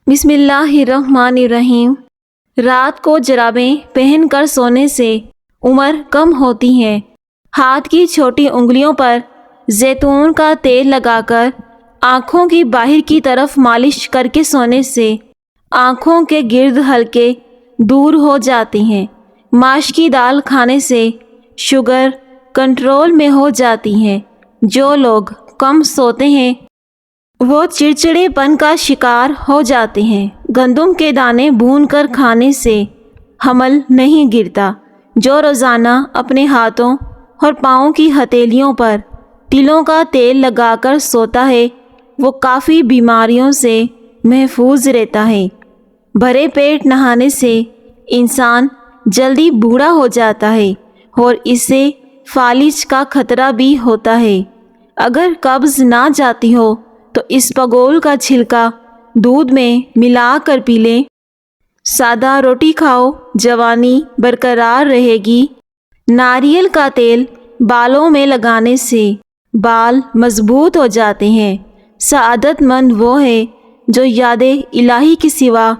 بسم اللہ الرحمن الرحیم۔ رات کو جرابیں پہن کر سونے سے عمر کم ہوتی ہے۔ ہاتھ کی چھوٹی انگلیوں پر زیتون کا تیل لگا کر آنکھوں کی باہر کی طرف مالش کر کے سونے سے آنکھوں کے گرد ہلکے دور ہو جاتے ہیں۔ ماش کی دال کھانے سے شوگر کنٹرول میں ہو جاتی ہے۔ جو لوگ کم سوتے ہیں وہ چڑچڑے پن کا شکار ہو جاتے ہیں۔ گندم کے دانے بھون کر کھانے سے حمل نہیں گرتا۔ جو روزانہ اپنے ہاتھوں اور پاؤں کی ہتھیلیوں پر تلوں کا تیل لگا کر سوتا ہے وہ کافی بیماریوں سے محفوظ رہتا ہے۔ بھرے پیٹ نہانے سے انسان جلدی بوڑھا ہو جاتا ہے اور اس سے فالج کا خطرہ بھی ہوتا ہے۔ اگر قبض نہ جاتی ہو تو اسپغول کا چھلکا دودھ میں ملا کر پی لیں۔ سادہ روٹی کھاؤ، جوانی برقرار رہے گی۔ ناریل کا تیل بالوں میں لگانے سے بال مضبوط ہو جاتے ہیں۔ سعادت مند وہ ہے جو یاد الہی کے سوا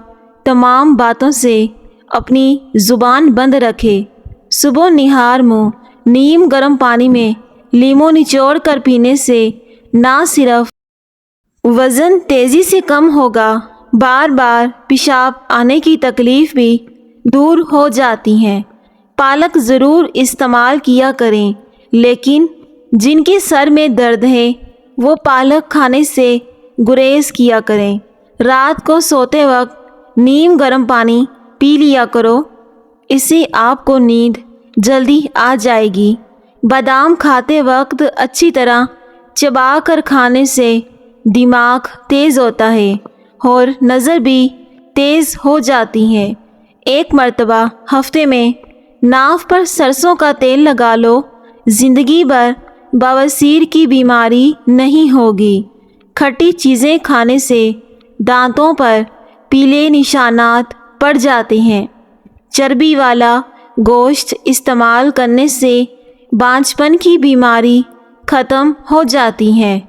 تمام باتوں سے اپنی زبان بند رکھے۔ صبح نہار منہ نیم گرم پانی میں لیموں نچوڑ کر پینے سے نہ صرف وزن تیزی سے کم ہوگا، بار بار پیشاب آنے کی تکلیف بھی دور ہو جاتی ہے۔ پالک ضرور استعمال کیا کریں، لیکن جن کے سر میں درد ہے وہ پالک کھانے سے گریز کیا کریں۔ رات کو سوتے وقت نیم گرم پانی پی لیا کرو، اس سے آپ کو نیند جلدی آ جائے گی۔ بادام کھاتے وقت اچھی طرح چبا کر کھانے سے دماغ تیز ہوتا ہے اور نظر بھی تیز ہو جاتی ہے۔ ایک مرتبہ ہفتے میں ناف پر سرسوں کا تیل لگا لو، زندگی بھر بواسیر کی بیماری نہیں ہوگی۔ کھٹی چیزیں کھانے سے دانتوں پر پیلے نشانات پڑ جاتے ہیں۔ چربی والا گوشت استعمال کرنے سے بانجھپن کی بیماری ختم ہو جاتی ہے۔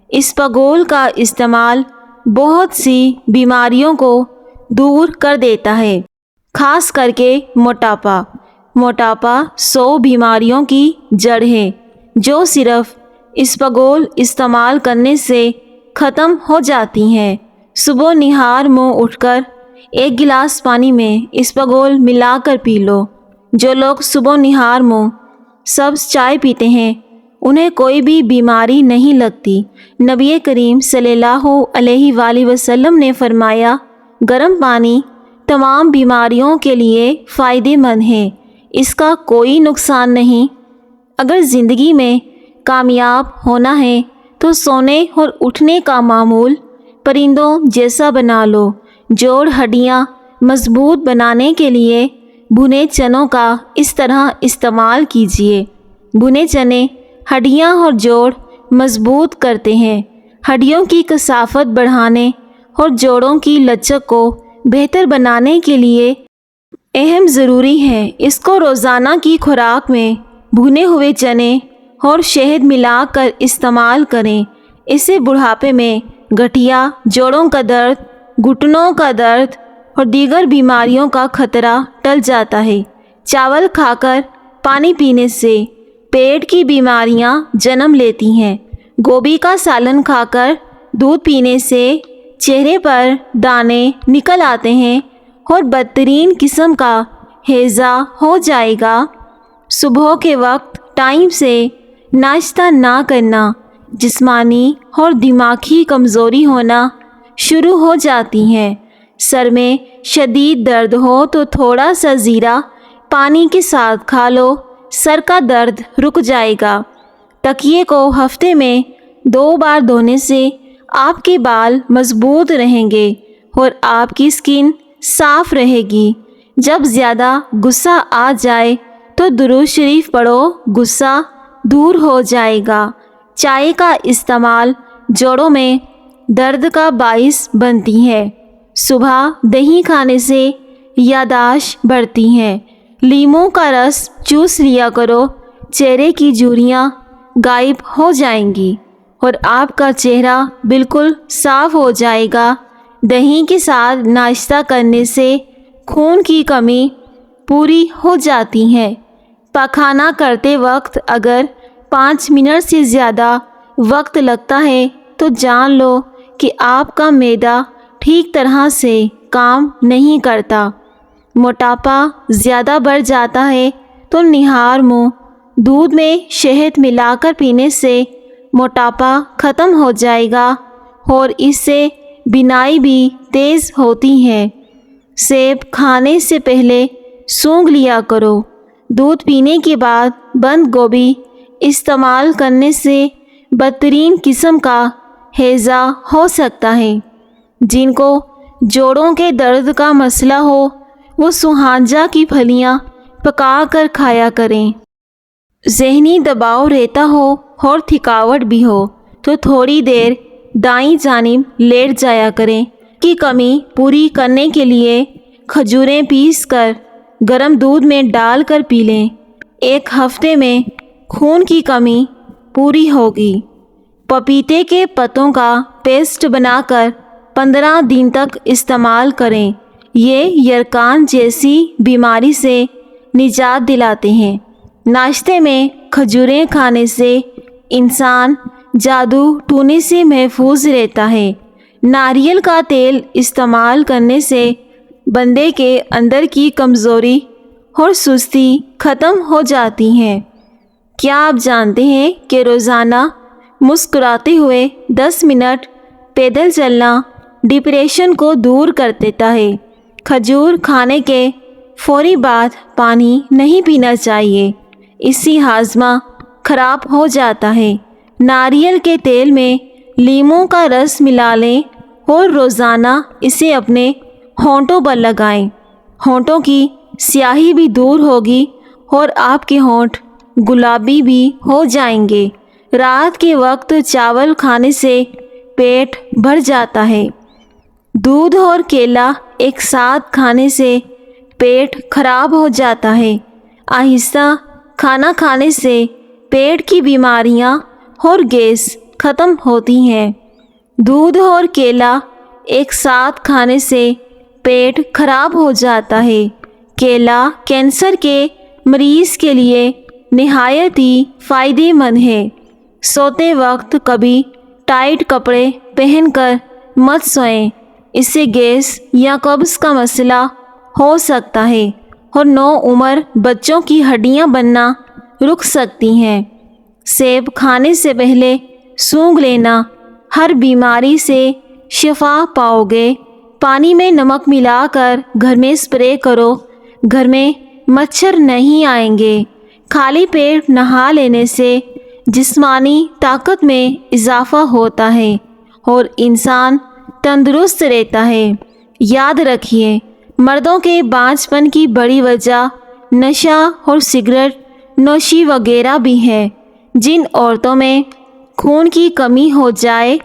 اسپغول کا استعمال بہت سی بیماریوں کو دور کر دیتا ہے، خاص کر کے موٹاپا۔ موٹاپا 100 بیماریوں کی جڑ ہے جو صرف اسپغول استعمال کرنے سے ختم ہو جاتی ہیں۔ صبح نہار منہ اٹھ کر 1 گلاس پانی میں اسپغول ملا کر پی لو۔ جو لوگ صبح نہار منہ سبز چائے پیتے ہیں انہیں کوئی بھی بیماری نہیں لگتی۔ نبی کریم صلی اللہ علیہ وآلہ وسلم نے فرمایا، گرم پانی تمام بیماریوں کے لیے فائدہ مند ہے، اس کا کوئی نقصان نہیں۔ اگر زندگی میں کامیاب ہونا ہے تو سونے اور اٹھنے کا معمول پرندوں جیسا بنا لو۔ جوڑ ہڈیاں مضبوط بنانے کے لیے بھنے چنوں کا اس طرح استعمال کیجیے۔ بھنے چنے ہڈیاں اور جوڑ مضبوط کرتے ہیں۔ ہڈیوں کی کثافت بڑھانے اور جوڑوں کی لچک کو بہتر بنانے کے لیے اہم ضروری ہے۔ اس کو روزانہ کی خوراک میں بھنے ہوئے چنے اور شہد ملا کر استعمال کریں۔ اس سے بڑھاپے میں گٹھیا، جوڑوں کا درد، گھٹنوں کا درد اور دیگر بیماریوں کا خطرہ ٹل جاتا ہے۔ چاول کھا کر پانی پینے سے پیٹ کی بیماریاں جنم لیتی ہیں۔ گوبھی کا سالن کھا کر دودھ پینے سے چہرے پر دانے نکل آتے ہیں اور بدترین قسم کا ہیضہ ہو جائے گا۔ صبح کے وقت ٹائم سے ناشتہ نہ کرنا جسمانی اور دماغی کمزوری ہونا شروع ہو جاتی ہے۔ سر میں شدید درد ہو تو تھوڑا سا زیرہ پانی کے ساتھ کھا لو، سر کا درد رک جائے گا۔ تکیے کو ہفتے میں 2 بار دھونے سے آپ کے بال مضبوط رہیں گے اور آپ کی سکن صاف رہے گی۔ جب زیادہ غصہ آ جائے تو درود شریف پڑھو، غصہ دور ہو جائے گا۔ چائے کا استعمال جوڑوں میں درد کا باعث بنتی ہے۔ صبح دہی کھانے سے یادداشت بڑھتی ہے۔ لیموں کا رس چوس لیا کرو، چہرے کی جھریاں غائب ہو جائیں گی اور آپ کا چہرہ بالکل صاف ہو جائے گا۔ دہی کے ساتھ ناشتہ کرنے سے خون کی کمی پوری ہو جاتی ہے۔ پاخانہ کرتے وقت اگر 5 منٹ سے زیادہ وقت لگتا ہے تو جان لو کہ آپ کا معدہ ٹھیک طرح سے کام نہیں کرتا۔ موٹاپا زیادہ بڑھ جاتا ہے تو نہار منہ دودھ میں شہد ملا کر پینے سے موٹاپا ختم ہو جائے گا اور اس سے بینائی بھی تیز ہوتی ہے۔ سیب کھانے سے پہلے سونگھ لیا کرو۔ دودھ پینے کے بعد بند گوبھی استعمال کرنے سے بدترین قسم کا ہیضہ ہو سکتا ہے۔ جن کو جوڑوں کے درد کا مسئلہ ہو وہ سوہانجہ کی پھلیاں پکا کر کھایا کریں۔ ذہنی دباؤ رہتا ہو اور تھکاوٹ بھی ہو تو تھوڑی دیر دائیں جانب لیٹ جایا کریں۔ کی کمی پوری کرنے کے لیے کھجوریں پیس کر گرم دودھ میں ڈال کر پی لیں۔ 1 ہفتے میں خون کی کمی پوری ہوگی۔ پپیتے کے پتوں کا پیسٹ بنا کر 15 دن تک استعمال کریں۔ یہ یرقان جیسی بیماری سے نجات دلاتے ہیں۔ ناشتے میں کھجوریں کھانے سے انسان جادو ٹونے سے محفوظ رہتا ہے۔ ناریل کا تیل استعمال کرنے سے بندے کے اندر کی کمزوری اور سستی ختم ہو جاتی ہے۔ کیا آپ جانتے ہیں کہ روزانہ مسکراتے ہوئے 10 منٹ پیدل چلنا ڈپریشن کو دور کر دیتا ہے۔ کھجور کھانے کے فوری بعد پانی نہیں پینا چاہیے، اس سے ہاضمہ خراب ہو جاتا ہے۔ ناریل کے تیل میں لیموں کا رس ملا لیں اور روزانہ اسے اپنے ہونٹوں پر لگائیں۔ ہونٹوں کی سیاہی بھی دور ہوگی اور آپ کے ہونٹ گلابی بھی ہو جائیں گے۔ رات کے وقت چاول کھانے سے پیٹ بھر جاتا ہے۔ دودھ اور کیلا ایک ساتھ کھانے سے پیٹ خراب ہو جاتا ہے۔ آہستہ کھانا کھانے سے پیٹ کی بیماریاں اور گیس ختم ہوتی ہیں۔ دودھ اور کیلا ایک ساتھ کھانے سے پیٹ خراب ہو جاتا ہے۔ کیلا کینسر کے مریض کے لیے نہایت ہی فائدہ مند ہے۔ سوتے وقت کبھی ٹائٹ کپڑے پہن کر مت سوئیں، اس سے گیس یا قبض کا مسئلہ ہو سکتا ہے اور نوعمر بچوں کی ہڈیاں بننا رک سکتی ہیں۔ سیب کھانے سے پہلے سونگھ لینا، ہر بیماری سے شفا پاؤ گے۔ پانی میں نمک ملا کر گھر میں اسپرے کرو، گھر میں مچھر نہیں آئیں گے۔ خالی پیٹ نہا لینے سے جسمانی طاقت میں اضافہ ہوتا ہے اور انسان تندرست رہتا ہے۔ یاد رکھیے، مردوں کے بانجھ پن کی بڑی وجہ نشہ اور سگریٹ نوشی وغیرہ بھی ہے۔ جن عورتوں میں خون کی کمی ہو جائے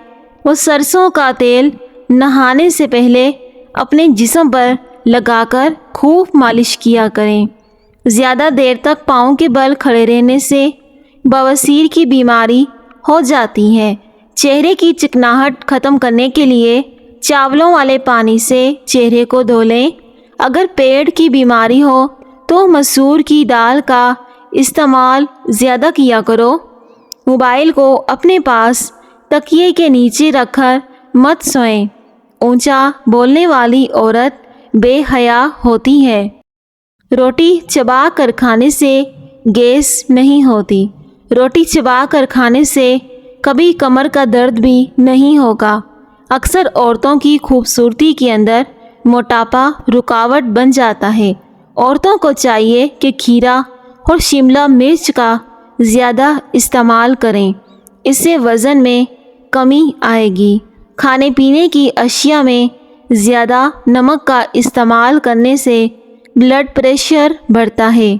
وہ سرسوں کا تیل نہانے سے پہلے اپنے جسم پر لگا کر خوب مالش کیا کریں۔ زیادہ دیر تک پاؤں کے بل کھڑے رہنے سے بواسیر کی بیماری ہو جاتی ہے۔ چہرے کی چکناہٹ ختم کرنے کے لیے چاولوں والے پانی سے چہرے کو دھو لیں۔ اگر پیٹ کی بیماری ہو تو مسور کی دال کا استعمال زیادہ کیا کرو۔ موبائل کو اپنے پاس تکیے کے نیچے رکھ کر مت سوئیں۔ اونچا بولنے والی عورت بے حیا ہوتی ہے۔ روٹی چبا کر کھانے سے گیس نہیں ہوتی۔ روٹی چبا کر کھانے سے کبھی کمر کا درد بھی نہیں ہوگا۔ اکثر عورتوں کی خوبصورتی کے اندر موٹاپا رکاوٹ بن جاتا ہے۔ عورتوں کو چاہیے کہ کھیرا اور شملہ مرچ کا زیادہ استعمال کریں، اس سے وزن میں کمی آئے گی۔ کھانے پینے کی اشیاء میں زیادہ نمک کا استعمال کرنے سے بلڈ پریشر بڑھتا ہے۔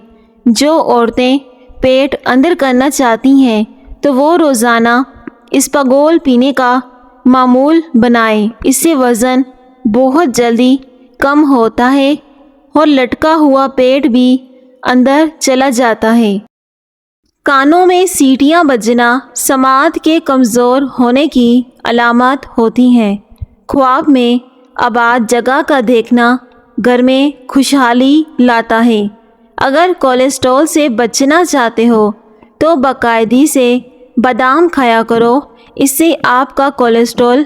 جو عورتیں پیٹ اندر کرنا چاہتی ہیں تو وہ روزانہ اسپاگول پینے کا معمول بنائیں، اس سے وزن بہت جلدی کم ہوتا ہے اور لٹکا ہوا پیٹ بھی اندر چلا جاتا ہے۔ کانوں میں سیٹیاں بجنا سماعت کے کمزور ہونے کی علامت ہوتی ہیں۔ خواب میں آباد جگہ کا دیکھنا گھر میں خوشحالی لاتا ہے۔ اگر کولیسٹرول سے بچنا چاہتے ہو تو باقاعدگی سے بادام کھایا کرو، اس سے آپ کا کولیسٹرول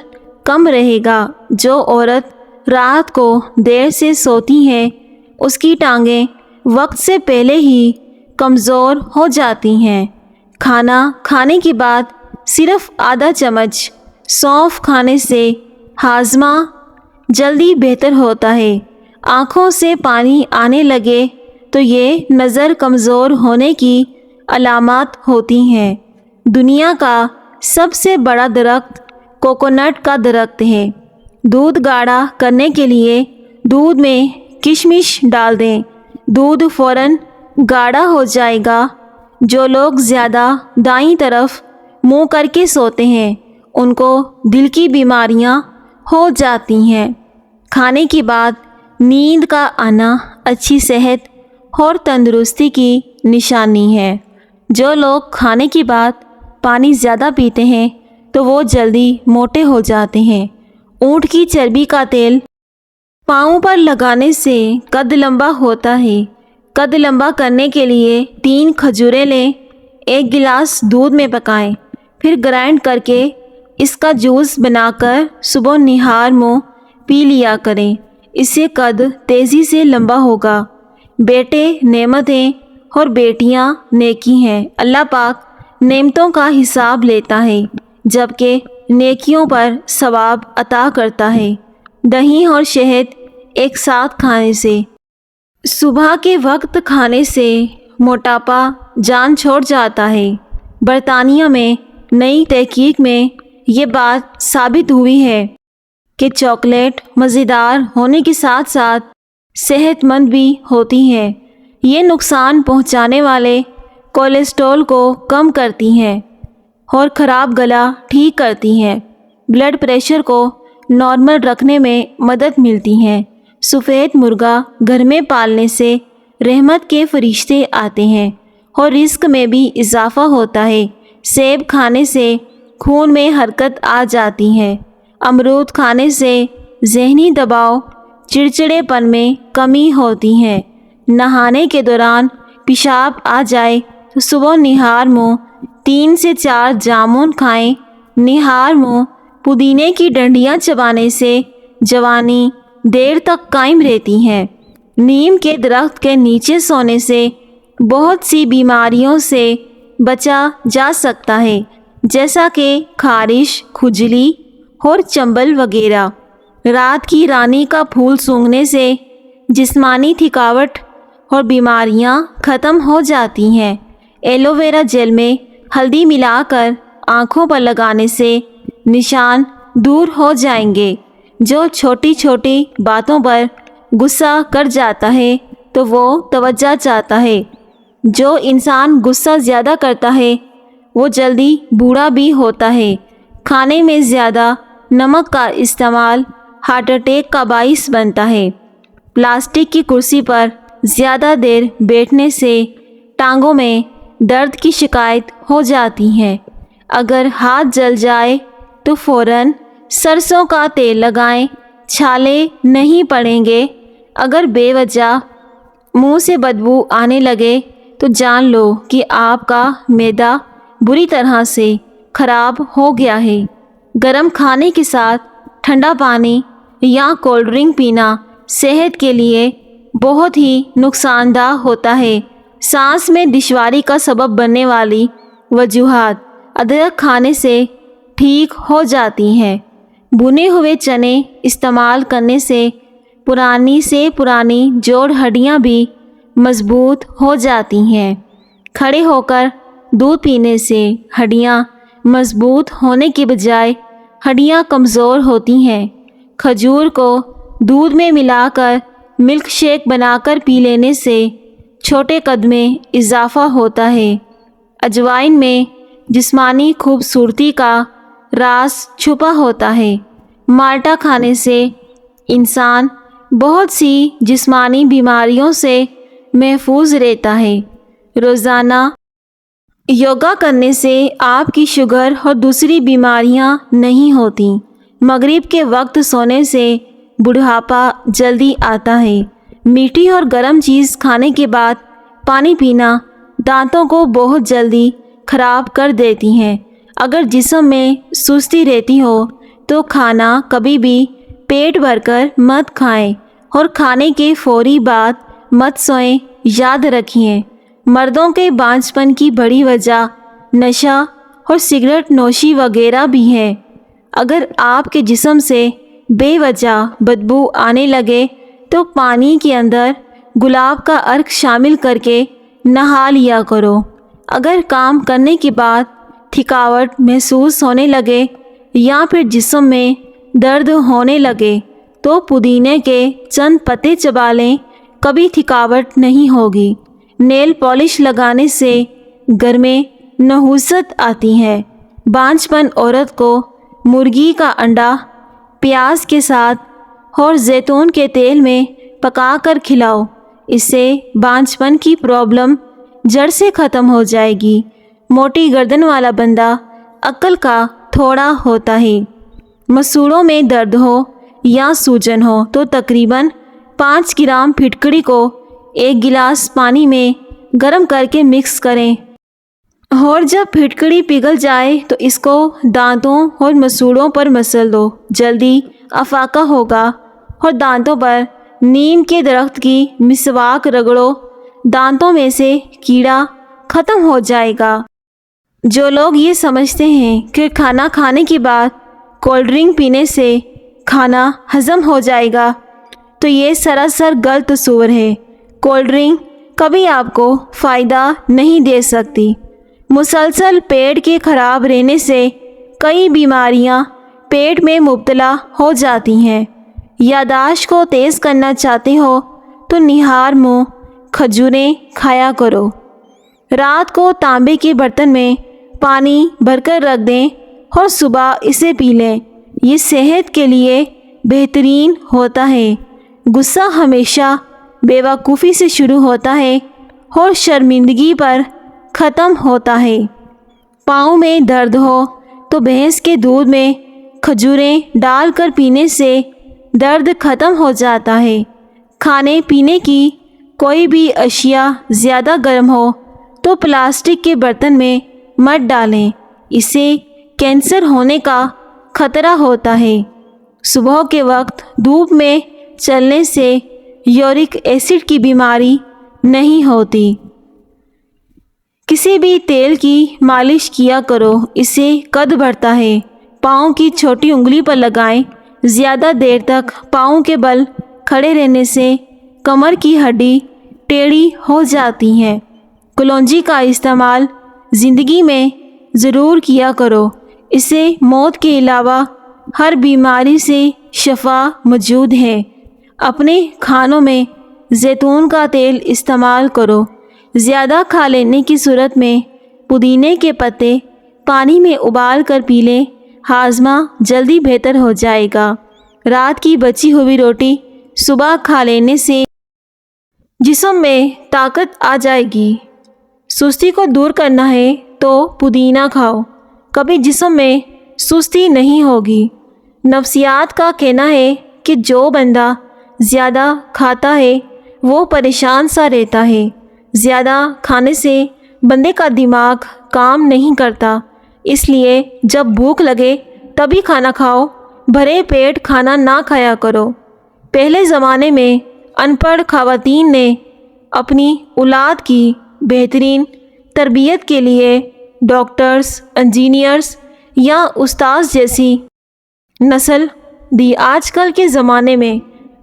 کم رہے گا۔ جو عورت رات کو دیر سے سوتی ہے اس کی ٹانگیں وقت سے پہلے ہی کمزور ہو جاتی ہیں۔ کھانا کھانے کے بعد صرف آدھا چمچ سونف کھانے سے ہاضمہ جلدی بہتر ہوتا ہے۔ آنکھوں سے پانی آنے لگے تو یہ نظر کمزور ہونے کی علامات ہوتی ہیں۔ دنیا کا سب سے بڑا درخت کوکونٹ کا درخت ہے۔ دودھ گاڑھا کرنے کے لیے دودھ میں کشمش ڈال دیں، دودھ فوراً گاڑھا ہو جائے گا۔ جو لوگ زیادہ دائیں طرف منہ کر کے سوتے ہیں ان کو دل کی بیماریاں ہو جاتی ہیں۔ کھانے کے بعد نیند کا آنا اچھی صحت اور تندرستی کی نشانی ہے۔ جو لوگ کھانے کے بعد پانی زیادہ پیتے ہیں تو وہ جلدی موٹے ہو جاتے ہیں۔ اونٹ کی چربی کا تیل پاؤں پر لگانے سے قد لمبا ہوتا ہے۔ قد لمبا کرنے کے لیے 3 کھجوریں لیں، 1 گلاس دودھ میں پکائیں، پھر گرائنڈ کر کے اس کا جوس بنا کر صبح نہار منہ پی لیا کریں، اس سے قد تیزی سے لمبا ہوگا۔ بیٹے نعمتیں اور بیٹیاں نیکی ہیں۔ اللہ پاک نعمتوں کا حساب لیتا ہے جبکہ نیکیوں پر ثواب عطا کرتا ہے۔ دہی اور شہد ایک ساتھ کھانے سے صبح کے وقت کھانے سے موٹاپا جان چھوڑ جاتا ہے۔ برطانیہ میں نئی تحقیق میں یہ بات ثابت ہوئی ہے کہ چاکلیٹ مزیدار ہونے کے ساتھ ساتھ صحت مند بھی ہوتی ہے۔ یہ نقصان پہنچانے والے کولیسٹرول کو کم کرتی ہیں اور خراب گلا ٹھیک کرتی ہیں۔ بلڈ پریشر کو نارمل رکھنے میں مدد ملتی ہے۔ سفید مرغا گھر میں پالنے سے رحمت کے فرشتے آتے ہیں اور رزق میں بھی اضافہ ہوتا ہے۔ سیب کھانے سے خون میں حرکت آ جاتی ہے۔ امرود کھانے سے ذہنی دباؤ، چڑچڑے پن میں کمی ہوتی ہے۔ نہانے کے دوران پیشاب آ جائے تو صبح نہار منہ 3 سے 4 جامن کھائیں۔ نہار منہ پودینے کی ڈنڈیاں چبانے سے جوانی دیر تک قائم رہتی ہے۔ نیم کے درخت کے نیچے سونے سے بہت سی بیماریوں سے بچا جا سکتا ہے، جیسا کہ خارش، کھجلی اور چنبل وغیرہ۔ رات کی رانی کا پھول سونگھنے سے جسمانی تھکاوٹ اور بیماریاں ختم ہو جاتی ہیں۔ ایلو ویرا جیل میں ہلدی ملا کر آنکھوں پر لگانے سے نشان دور ہو جائیں گے۔ جو چھوٹی چھوٹی باتوں پر غصہ کر جاتا ہے تو وہ توجہ چاہتا ہے۔ جو انسان غصہ زیادہ کرتا ہے وہ جلدی بوڑھا بھی ہوتا ہے۔ کھانے میں زیادہ نمک کا استعمال ہارٹ اٹیک کا باعث بنتا ہے۔ پلاسٹک کی کرسی پر زیادہ دیر بیٹھنے سے ٹانگوں میں درد کی شکایت ہو جاتی ہے۔ اگر ہاتھ جل جائے تو فوراً سرسوں کا تیل لگائیں، چھالے نہیں پڑیں گے۔ اگر بے وجہ منہ سے بدبو آنے لگے تو جان لو کہ آپ کا معدہ بری طرح سے خراب ہو گیا ہے۔ گرم کھانے کے ساتھ ٹھنڈا پانی یا کولڈ ڈرنک پینا صحت کے لیے بہت ہی نقصان دہ ہوتا ہے۔ سانس میں دشواری کا سبب بننے والی وجوہات ادرک کھانے سے ٹھیک ہو جاتی ہیں۔ بھنے ہوئے چنے استعمال کرنے سے پرانی سے پرانی جوڑ ہڈیاں بھی مضبوط ہو جاتی ہیں۔ کھڑے ہو کر دودھ پینے سے ہڈیاں مضبوط ہونے کے بجائے ہڈیاں کمزور ہوتی ہیں۔ کھجور کو دودھ میں ملا کر ملک شیک بنا کر پی لینے سے چھوٹے قد میں اضافہ ہوتا ہے۔ اجوائن میں جسمانی خوبصورتی کا راز چھپا ہوتا ہے۔ مالٹا کھانے سے انسان بہت سی جسمانی بیماریوں سے محفوظ رہتا ہے۔ روزانہ یوگا کرنے سے آپ کی شوگر اور دوسری بیماریاں نہیں ہوتیں۔ مغرب کے وقت سونے سے بڑھاپا جلدی آتا ہے۔ میٹھی اور گرم چیز کھانے کے بعد پانی پینا دانتوں کو بہت جلدی خراب کر دیتی ہیں۔ اگر جسم میں سستی رہتی ہو تو کھانا کبھی بھی پیٹ بھر کر مت کھائیں اور کھانے کے فوری بعد مت سوئیں۔ یاد رکھیں، مردوں کے بانجھپن کی بڑی وجہ نشہ اور سگریٹ نوشی وغیرہ بھی ہے۔ اگر آپ کے جسم سے بے وجہ بدبو آنے لگے تو پانی کے اندر گلاب کا عرق شامل کر کے نہا لیا کرو۔ اگر کام کرنے کے بعد تھکاوٹ محسوس ہونے لگے یا پھر جسم میں درد ہونے لگے تو پودینے کے چند پتے چبا لیں، کبھی تھکاوٹ نہیں ہوگی۔ نیل پالش لگانے سے گھر میں نحوست آتی ہے۔ بانجھپن عورت کو مرغی کا انڈا پیاز کے ساتھ اور زیتون کے تیل میں پکا کر کھلاؤ، اس سے بانجھپن کی پرابلم جڑ سے ختم ہو جائے گی۔ موٹی گردن والا بندہ عقل کا تھوڑا ہوتا ہے۔ مسوڑوں میں درد ہو یا سوجن ہو تو تقریباً 5 گرام پھٹکڑی کو 1 گلاس پانی میں گرم کر کے مکس کریں اور جب پھٹکڑی پگھل جائے تو اس کو دانتوں اور مسوڑوں پر مسل دو۔ جلدی افاقہ ہوگا۔ اور دانتوں پر نیم کے درخت کی مسواک رگڑو، دانتوں میں سے کیڑا ختم ہو جائے گا۔ جو لوگ یہ سمجھتے ہیں کہ کھانا کھانے کے بعد کولڈ ڈرنک پینے سے کھانا ہضم ہو جائے گا تو یہ سراسر غلط تصور ہے۔ کولڈ ڈرنک کبھی آپ کو فائدہ نہیں دے سکتی۔ مسلسل پیٹ کے خراب رہنے سے کئی بیماریاں پیٹ میں مبتلا ہو جاتی ہیں۔ یادداشت کو تیز کرنا چاہتے ہو تو نہار منہ کھجوریں کھایا کرو۔ رات کو تانبے کے برتن میں پانی بھر کر رکھ دیں اور صبح اسے پی لیں، یہ صحت کے لیے بہترین ہوتا ہے۔ غصہ ہمیشہ بیوقوفی سے شروع ہوتا ہے اور شرمندگی پر ختم ہوتا ہے۔ پاؤں میں درد ہو تو بھینس کے دودھ میں کھجوریں ڈال کر پینے سے درد ختم ہو جاتا ہے۔ کھانے پینے کی کوئی بھی اشیاء زیادہ گرم ہو تو پلاسٹک کے برتن میں مت ڈالیں، اس سے کینسر ہونے کا خطرہ ہوتا ہے۔ صبح کے وقت دھوپ میں چلنے سے یورک ایسڈ کی بیماری نہیں ہوتی۔ کسی بھی تیل کی مالش کیا کرو، اس سے قد بڑھتا ہے۔ پاؤں کی چھوٹی انگلی پر لگائیں۔ زیادہ دیر تک پاؤں کے بل کھڑے رہنے سے کمر کی ہڈی ٹیڑھی ہو جاتی ہے۔ کلونجی کا استعمال زندگی میں ضرور کیا کرو، اس سے موت کے علاوہ ہر بیماری سے شفا موجود ہے۔ اپنے کھانوں میں زیتون کا تیل استعمال کرو۔ زیادہ کھا لینے کی صورت میں پودینے کے پتے پانی میں ابال کر پی لیں، ہاضمہ جلدی بہتر ہو جائے گا۔ رات کی بچی ہوئی روٹی صبح کھا لینے سے جسم میں طاقت آ جائے گی۔ سستی کو دور کرنا ہے تو پودینہ کھاؤ، کبھی جسم میں سستی نہیں ہوگی۔ نفسیات کا کہنا ہے کہ جو بندہ زیادہ کھاتا ہے وہ پریشان سا رہتا ہے۔ زیادہ کھانے سے بندے کا دماغ کام نہیں کرتا، اس لیے جب بھوک لگے تبھی کھانا کھاؤ، بھرے پیٹ کھانا نہ کھایا کرو۔ پہلے زمانے میں ان پڑھ خواتین نے اپنی اولاد کی بہترین تربیت کے لیے ڈاکٹرز، انجینئرز یا استاذ جیسی نسل دی۔ آج کل کے زمانے میں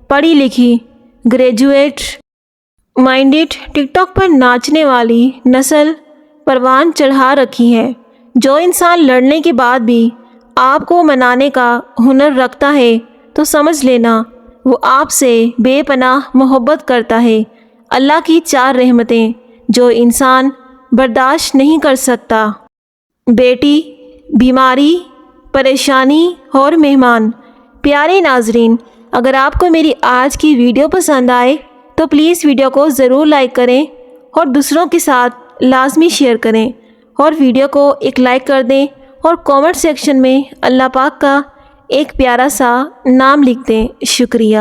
پڑھی لکھی، گریجویٹ مائنڈڈ، ٹک ٹاک پر ناچنے والی نسل پروان چڑھا رکھی ہے۔ جو انسان لڑنے کے بعد بھی آپ کو منانے کا ہنر رکھتا ہے تو سمجھ لینا وہ آپ سے بے پناہ محبت کرتا ہے۔ اللہ کی 4 رحمتیں جو انسان برداشت نہیں کر سکتا: بیٹی، بیماری، پریشانی اور مہمان۔ پیارے ناظرین، اگر آپ کو میری آج کی ویڈیو پسند آئے تو پلیز ویڈیو کو ضرور لائک کریں اور دوسروں کے ساتھ لازمی شیئر کریں، اور ویڈیو کو ایک لائک کر دیں اور کامنٹ سیکشن میں اللہ پاک کا ایک پیارا سا نام لکھ دیں۔ شکریہ۔